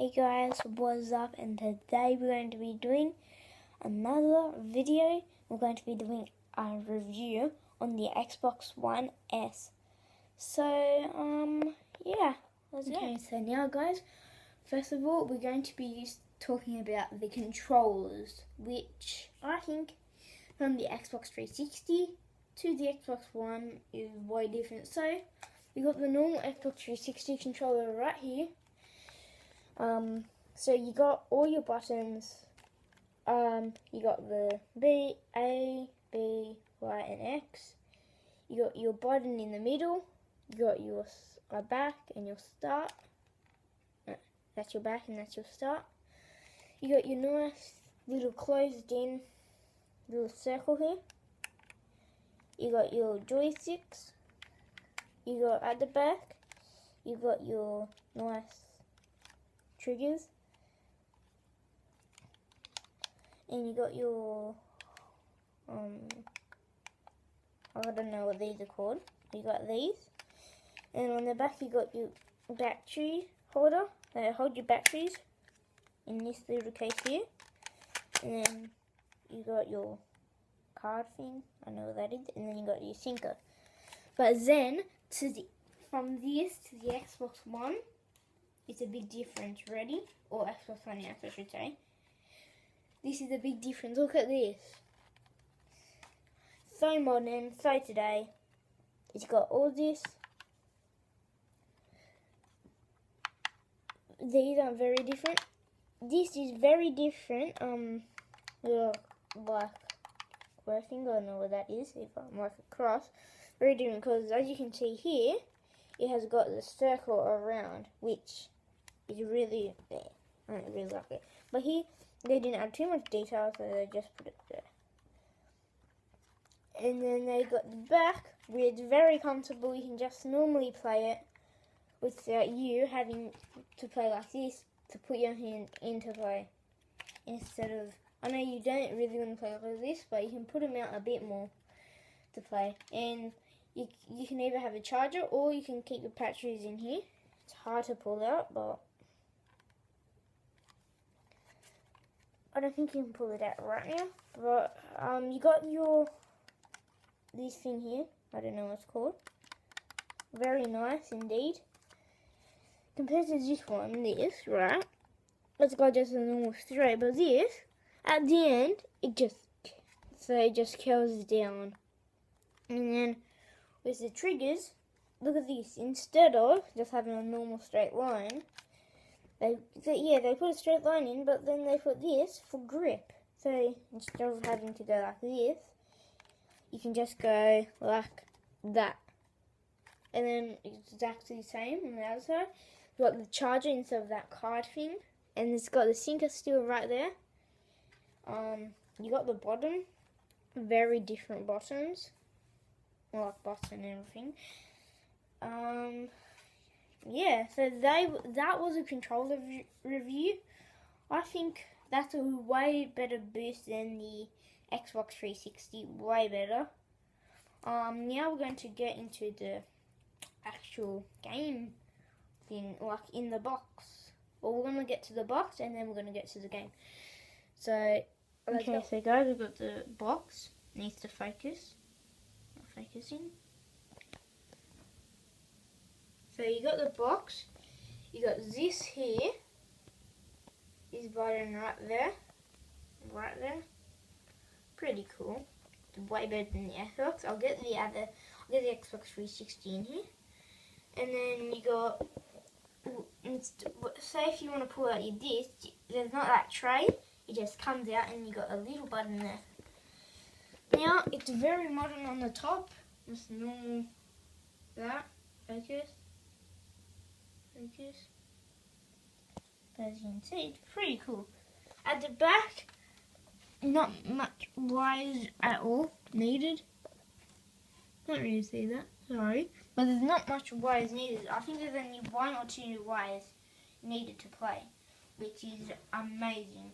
Hey guys, what's up? And today we're going to be doing another video. We're going to be doing a review on the Xbox One S. So, yeah, let's go. Okay, so now guys, first of all, we're going to be talking about the controllers, which I think from the Xbox 360 to the Xbox One is way different. So, we got the normal Xbox 360 controller right here. So you got all your buttons. You got the B, A, B, Y, and X. You got your button in the middle. You got your back and your start. That's your back and that's your start. You got your nice little closed in little circle here. You got your joysticks. You got at the back. You got your nice triggers, and you got your I don't know what these are called. You got these, and on the back you got your battery holder. They hold your batteries in this little case here, and then you got your card thing. I know what that is, and then you got your sinker. But then from this to the Xbox One, it's a big difference. Ready? Or Xbox One S, I should say. This is a big difference. Look at this. So modern, so today. It's got all this. These are very different. This is very different. The black square thing, I don't know what that is. If I'm like a cross, very different because as you can see here, it has got the circle around, which is really there. I don't really like it. But here, they didn't add too much detail, so they just put it there. And then they got the back, where it's very comfortable. You can just normally play it without you having to play like this to put your hand into play. Instead of, I know you don't really want to play like this, but you can put them out a bit more to play. And you can either have a charger or you can keep the batteries in here. It's hard to pull out, but I don't think you can pull it out right now. But you got this thing here. I don't know what it's called. Very nice indeed. Compared to this one, right? It's got just a normal straight, but this at the end it just curls down. And then with the triggers, look at this. Instead of just having a normal straight line, they put a straight line in, but then they put this for grip. So instead of having to go like this, you can just go like that. And then it's exactly the same on the other side. You've got the charger instead of that card thing. And it's got the sinker still right there. You got the bottom. Very different buttons. Like button and everything. Yeah, so that was a controller review. I think that's a way better boost than the Xbox 360. Way better. Now we're going to get into the actual game thing, like in the box. Well, we're going to get to the box and then we're going to get to the game. So, okay, so guys, we've got the box. Needs to focus. Not focusing. So you got the box. You got this here. This button right there. Right there. Pretty cool. It's way better than the Xbox. I'll get the Xbox 360 in here. And then you got, say if you want to pull out your disc, there's not that tray, it just comes out and you got a little button there. Now, it's very modern on the top, just normal, that, focus. As you can see, it's pretty cool. At the back, not much wires at all needed. Can't really see that, sorry. But there's not much wires needed. I think there's only 1 or 2 wires needed to play, which is amazing.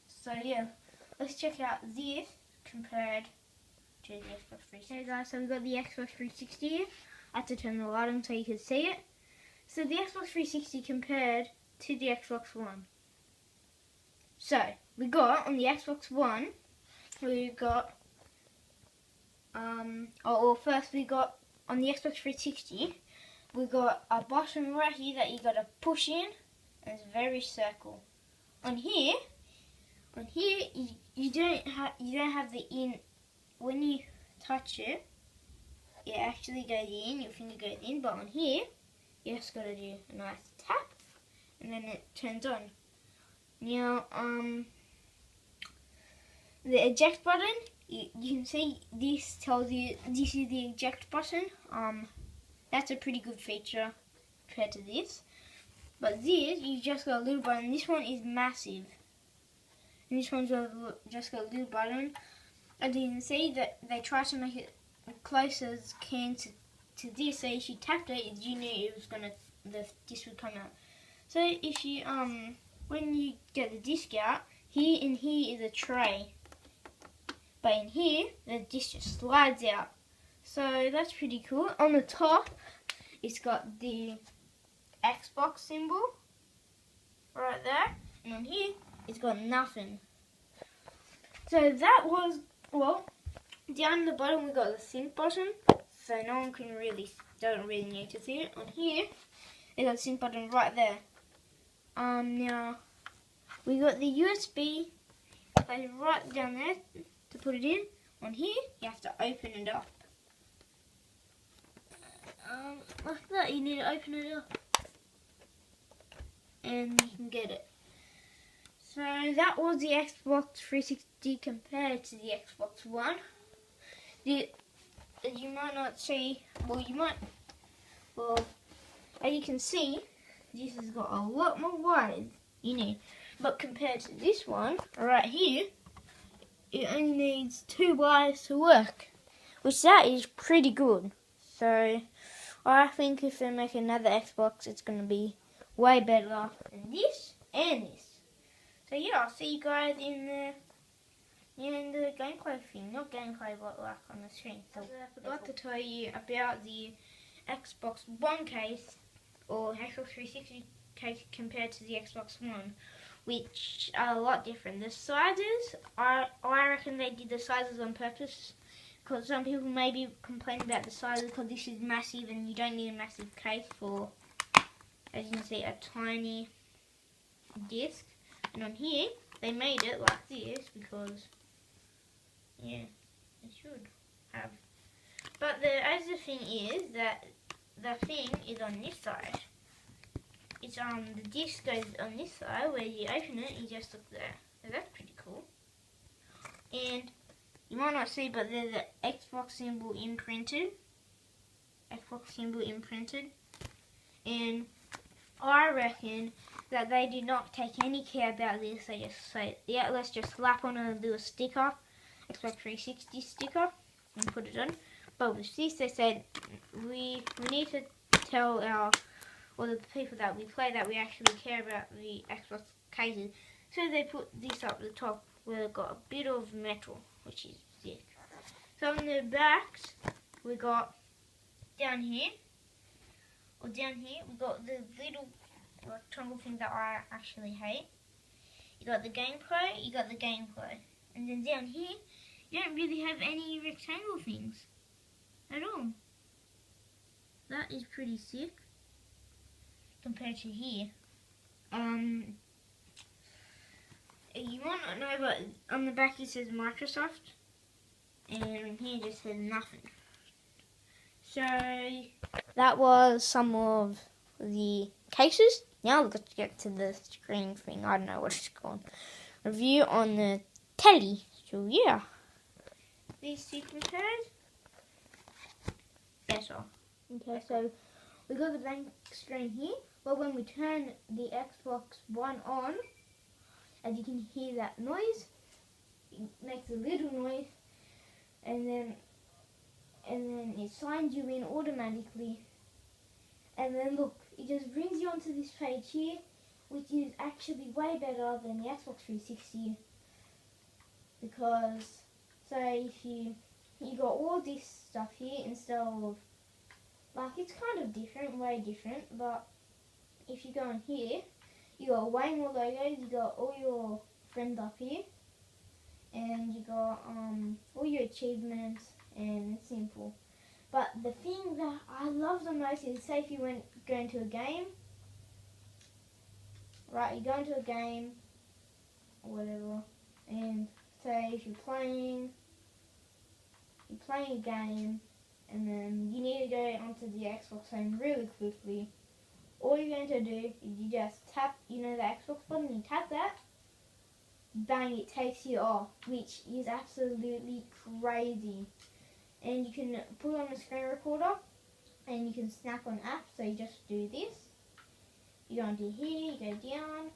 So yeah, let's check out this compared to the Xbox 360. Okay guys, so we've got the Xbox 360 here. I had to turn the light on so you can see it. So the Xbox 360 compared to the Xbox One. So, we got on the Xbox One, we got, first we got on the Xbox 360, we got a button right here that you gotta push in, and it's very circle. On here, you don't have the in. When you touch it, it actually goes in. Your finger goes in, but on here, you just gotta do a nice tap, and then it turns on. Now, the eject button, you can see this tells you this is the eject button. That's a pretty good feature compared to this. But this, you just got a little button. This one is massive. And this one's just got a little button. And you can see that they try to make it close as can to this. So if you tapped it, you knew it was this would come out. So if you when you get the disc out, here is a tray. But in here, the disc just slides out. So that's pretty cool. On the top, it's got the Xbox symbol right there. And on here, it's got nothing. So that was, well, down the bottom we got the sync button. So no one don't really need to see it. On here, they got the sync button right there. Now, we got the USB right down there to put it in. On here, you have to open it up. Like that, you need to open it up. And you can get it. So that was the Xbox 360 compared to the Xbox One. You might not see, as you can see, this has got a lot more wires in it. But compared to this one, right here, it only needs 2 wires to work, which that is pretty good. So I think if they make another Xbox, it's going to be way better than this and this. So yeah, I'll see you guys in the gameplay thing. Not gameplay, but like on the screen. So I forgot to tell you about the Xbox One case, or Xbox 360 case compared to the Xbox One, which are a lot different. The sizes, I reckon they did the sizes on purpose, because some people may be complaining about the sizes because this is massive and you don't need a massive case for, as you can see, a tiny disc. And on here, they made it like this because, yeah, it should have. But the thing is that the thing is on this side. It's the disc goes on this side where you open it, you just look there. So that's pretty cool. And you might not see, but there's the Xbox symbol imprinted. Xbox symbol imprinted. And I reckon that they did not take any care about this. They just say, yeah, let's just slap on a little sticker, Xbox 360 sticker, and put it on. But with this, they said, we need to tell the people that we play that we actually care about the Xbox cases. So they put this up the top where it got a bit of metal, which is sick. So on the backs, we got down here, we got the little rectangle thing that I actually hate. You got the gameplay, and then down here, you don't really have any rectangle things at all. That is pretty sick compared to here. You might not know, but on the back it says Microsoft, and here it just says nothing. So that was some of the cases. Now let's get to the screen thing. I don't know what it's called. Review on the telly. So yeah, these two compared better. Okay, so we got the blank screen here, but when we turn the Xbox One on, as you can hear that noise, it makes a little noise, and then it signs you in automatically. And then look, it just brings you onto this page here, which is actually way better than the Xbox 360, because say if you got all this stuff here instead of, like, it's kind of different, way different, but if you go in here, you got way more logos, you got all your friends up here, and you got all your achievements, and it's simple. But the thing that I love the most is, say if you go into a game, right, you go into a game, or whatever, and say if you're playing a game, and then you need to go onto the Xbox home really quickly. All you're going to do is you just tap, the Xbox button, you tap that, bang, it takes you off, which is absolutely crazy. And you can put on a screen recorder, and you can snap on apps, so you just do this. You go into here, you go down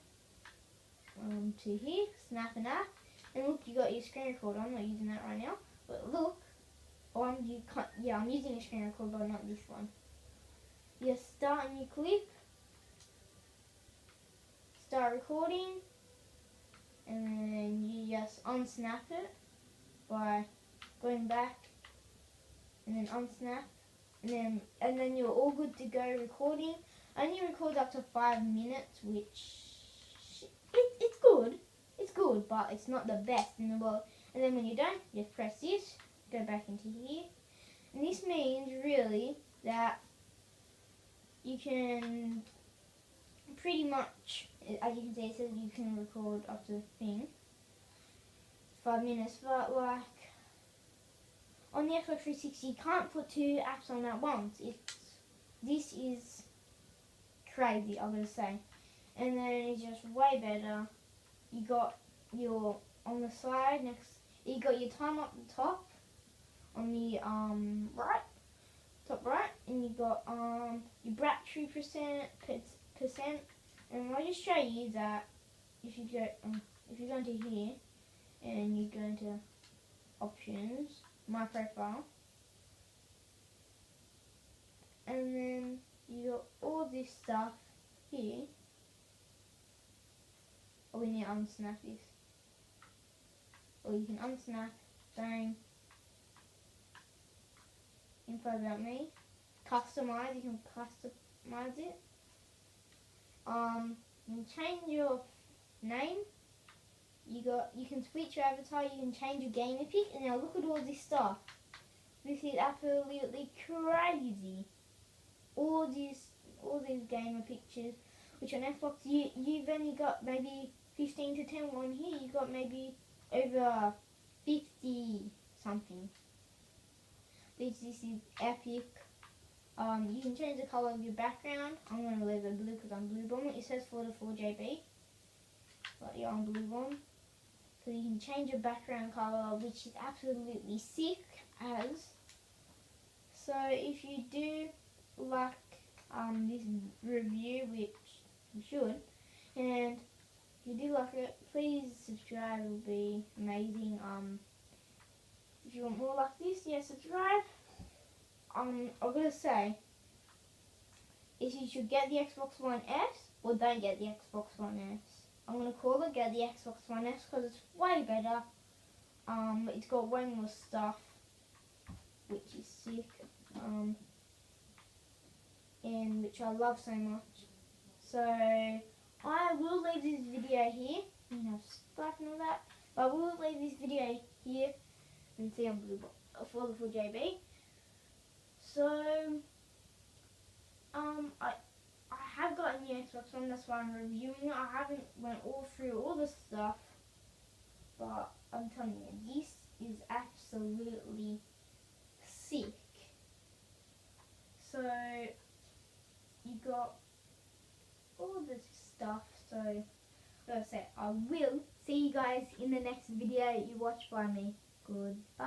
to here, snap an app, and look, you got your screen recorder. I'm not using that right now, but look, I'm using a screen recorder, but not this one. You start and you click, start recording, and then you just unsnap it by going back, and then unsnap, and then you're all good to go recording. Only records up to 5 minutes, which it's good, but it's not the best in the world. And then when you're done, you just press this, go back into here, and this means really that you can pretty much, as you can see, it says you can record up to 5 minutes, but like on the Xbox 360 you can't put 2 apps on at once. This is crazy, I'm gonna say. And then it's just way better. You got your, on the side next, you got your time up the top on the top right, and you got your battery percent, and I'll just show you that if you go into here and you go into options, my profile, and then you got all this stuff here. Oh, we need to unsnap this. Or you can unsnap, bang, info about me, customize, you can customize it. You can change your name. You can switch your avatar, you can change your gamer pick, and now look at all this stuff. This is absolutely crazy. All these gamer pictures, which on Xbox you've only got maybe 15 to 10. One here you got maybe over 50 something. This is epic. You can change the color of your background. I'm going to leave it blue because I'm blue bomb. It says 44JB, but yeah, I'm blue bomb. So you can change your background color, which is absolutely sick as. So if you do like this review, which you should, and if you do like it, please subscribe, it will be amazing. If you want more like this, yeah, subscribe. I'm gonna say, if you should get the Xbox One S or don't get the Xbox One S. I'm gonna call it get the Xbox One S because it's way better. It's got way more stuff, which is sick. And which I love so much. So I will leave this video here. You know, subscribe and all that. But I will leave this video here. And see I'm blue for the full JB. So I have got a new Xbox One, that's why I'm reviewing it. I haven't went all through all the stuff, but I'm telling you, this is absolutely sick. So you got all this stuff. So like I say, I will see you guys in the next video you watch by me. Goodbye.